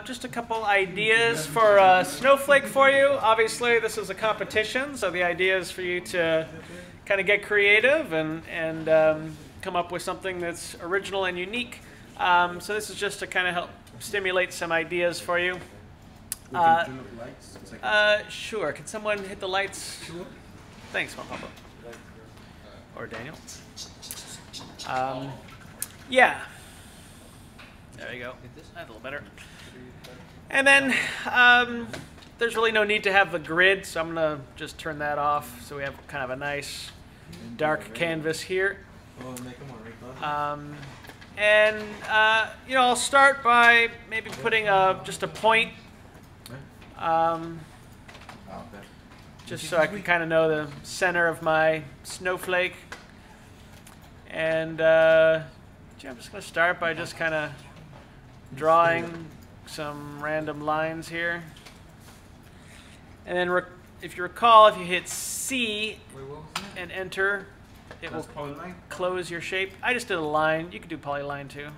Just a couple ideas for Snowflake for you. Obviously, this is a competition, so the idea is for you to kind of get creative and come up with something that's original and unique. So this is just to kind of help stimulate some ideas for you. Sure. Can someone hit the lights? Sure. Thanks, Juan Pablo. Or Daniel. Yeah. There you go. That's a little better. And then there's really no need to have the grid, so I'm going to just turn that off so we have kind of a nice dark canvas here. I'll start by maybe putting just a point, just so I can kind of know the center of my snowflake. And I'm just going to start by just kind of drawing some random lines here. And then if you recall, if you hit C and enter, it will close your shape. I just did a line. You could do polyline too.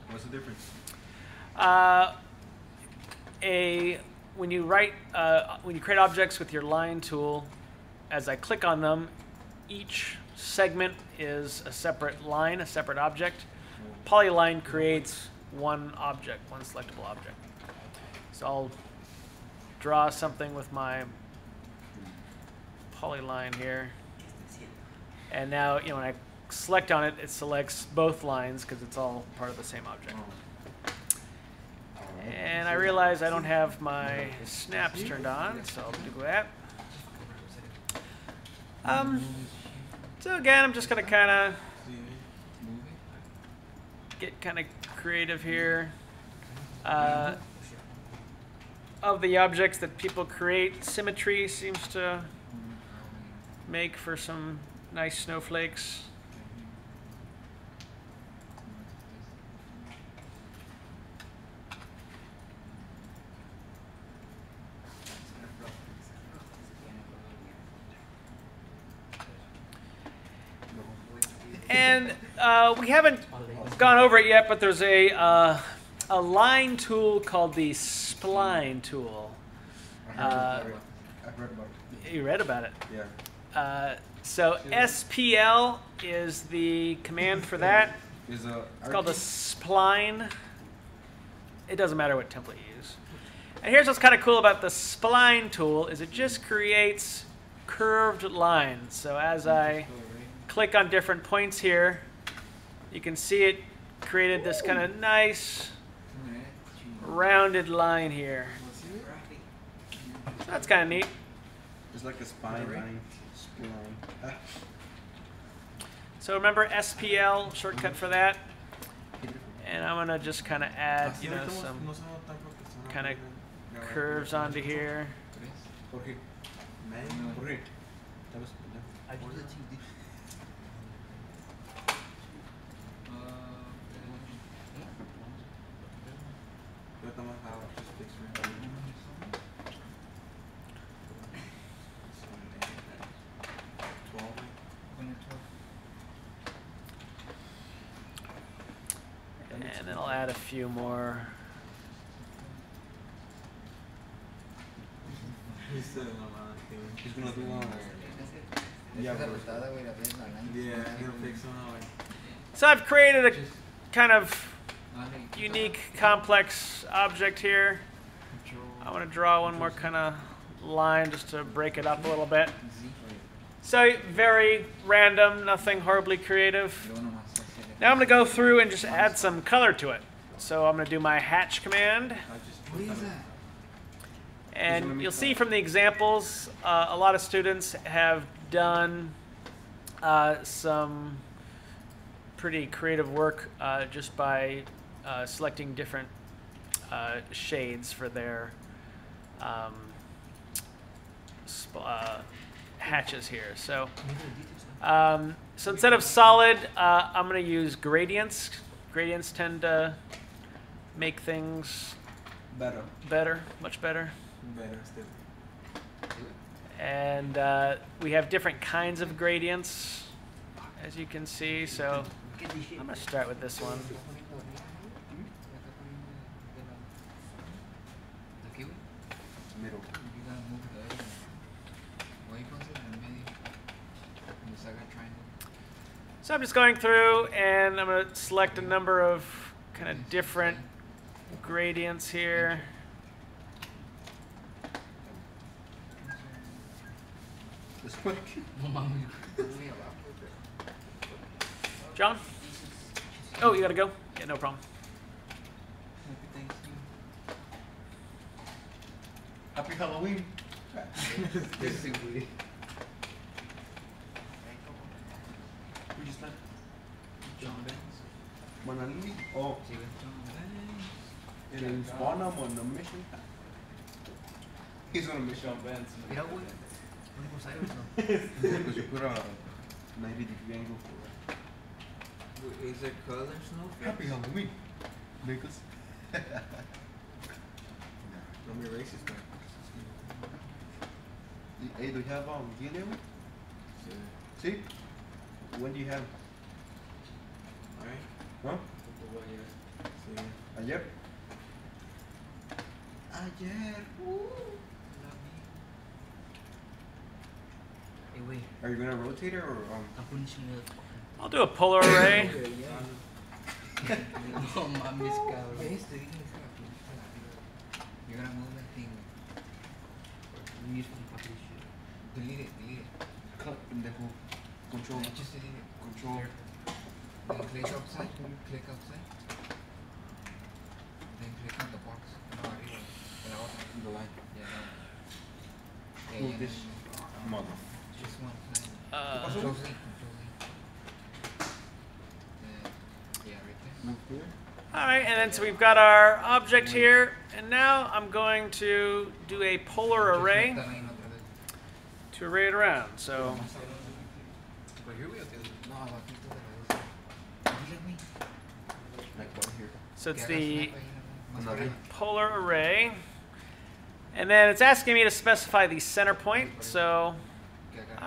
What's the difference? When you create objects with your line tool, as I click on them, each segment is a separate line, a separate object. Polyline creates one object, one selectable object. So I'll draw something with my polyline here. And now, when I select on it, it selects both lines because it's all part of the same object. And I realize I don't have my snaps turned on, so I'll do that. So again, I'm just going to kind of get kind of creative here. Of the objects that people create, symmetry seems to make for some nice snowflakes. And we haven't gone over it yet, but there's a line tool called the spline tool. I've read about it. You read about it? Yeah. So SPL is the command for that. It's called a spline. It doesn't matter what template you use. And here's what's kind of cool about the spline tool is it just creates curved lines. So as I click on different points here, you can see it created this kind of nice rounded line here. So that's kind of neat. It's like a spine line. So remember SPL, shortcut for that. And I'm going to just kind of add, some kind of curves onto here. And then I'll add a few more. He's gonna do one. Yeah, he'll fix one. So I've created a kind of unique, complex object here. I want to draw one more kind of line just to break it up a little bit. So very random, nothing horribly creative. Now I'm going to go through and just add some color to it. So I'm going to do my hatch command. And you'll see from the examples, a lot of students have done some pretty creative work just by selecting different shades for their hatches here. So instead of solid, I'm going to use gradients. Gradients tend to make things better, much better. And we have different kinds of gradients, as you can see. So I'm going to start with this one. So I'm just going through and I'm going to select a number of kind of different gradients here. John? Oh, you got to go? Yeah, no problem. Happy Halloween. We just met John Benz. Manali. Oh, in Bonham on the mission. He's on a mission. John Benz. Mira, güey. Buenos Aires, ¿no? Because you put a 90-degree angle for it. Is there color Snowflake? Happy Halloween, Nicholas. Don't be racist, man. Hey, do you have DNA? See? When do you have? Alright. Huh? Sí. Ayer. Ayer. Hey, wait. Are you gonna rotate it or I'm putting some I'll do a polar array. No mames, cabrón. You're gonna move that thing. Use for the fucking shit. Delete it. Cut pendejo. Control. Just delete it. Control. Then click outside. Click outside. Then click on the box. No, arriba. En la otra. The line. Yeah, no. Yeah, Move yeah, this. no. Mother. Just one line. Uh, Control Z. Yeah, right there. Move here. all right, and then so we've got our object here, and now I'm going to do a polar array to array it around. So No, aquí todo Dile, Like one here. so it's que hagas the snap ahí, más Another. arriba. polar array, and then it's asking me to specify the center point. So Que haga-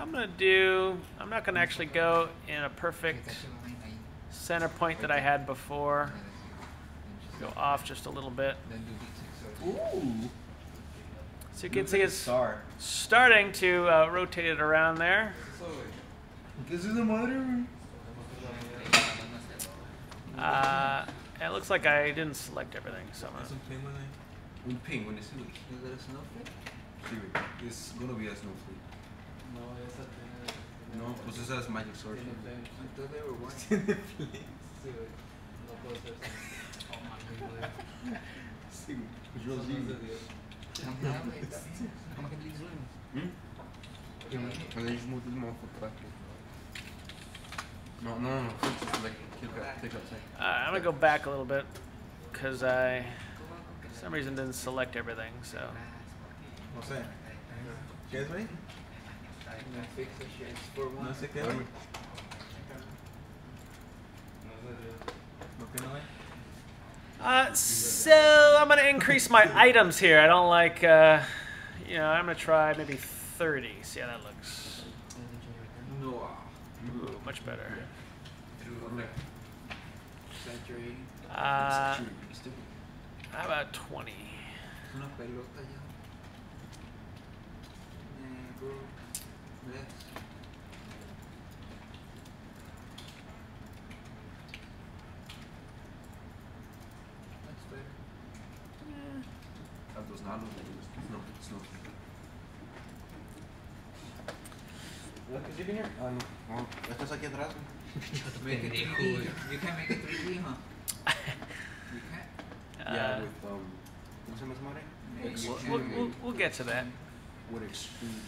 I'm not gonna actually go in a que perfect tache la line ahí. center point that I had before. Then Go off just a little bit. do D6 or Ooh. So you can see it's star. starting to rotate it around there. This is the mother. It looks like I didn't select everything, so I'm gonna, Un penguin is it? Is that a snowflake? Sí, güey. It's gonna be a snowflake. No, pues esa es magic sword. I thought they were white. Sí, güey. Pues yo sí. Ajá, güey, está bien. ¿Cómo que te dices, güey? And then just move this motherfucker back. No. Just like take outside. I'm gonna go back a little bit because I, for some reason, didn't select everything. So No sé. ¿Qué es, güey? Fix the shit. It's for one. No sé qué, güey. ¿Por qué no, güey? so I'm gonna increase my items here. I don't like, I'm gonna try maybe 30. See how that looks. No. Ooh, much better. Saturating. How about 20? Una pelota ya. Bro. Let's. That's better. Tantos nanos, güey. No. ¿Qué sigue here? Ah, no. No, estás aquí atrás, güey. Make it 3D. You can't make it 3D, huh? You can't. Yeah, with, ¿cómo se llama esa madre? Yeah, you We'll, can. we'll get to that. With extrude.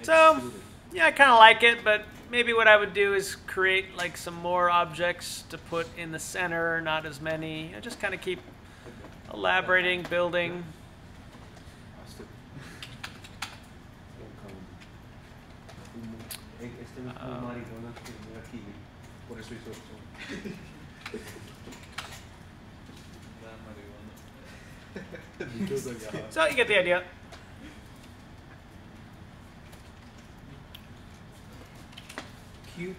So, yeah, I kind of like it, but maybe what I would do is create like some more objects to put in the center, not as many. Just kind of keep elaborating, building. Este es un marihuana que vive aquí, por eso hizo eso. So you get the idea. Cute.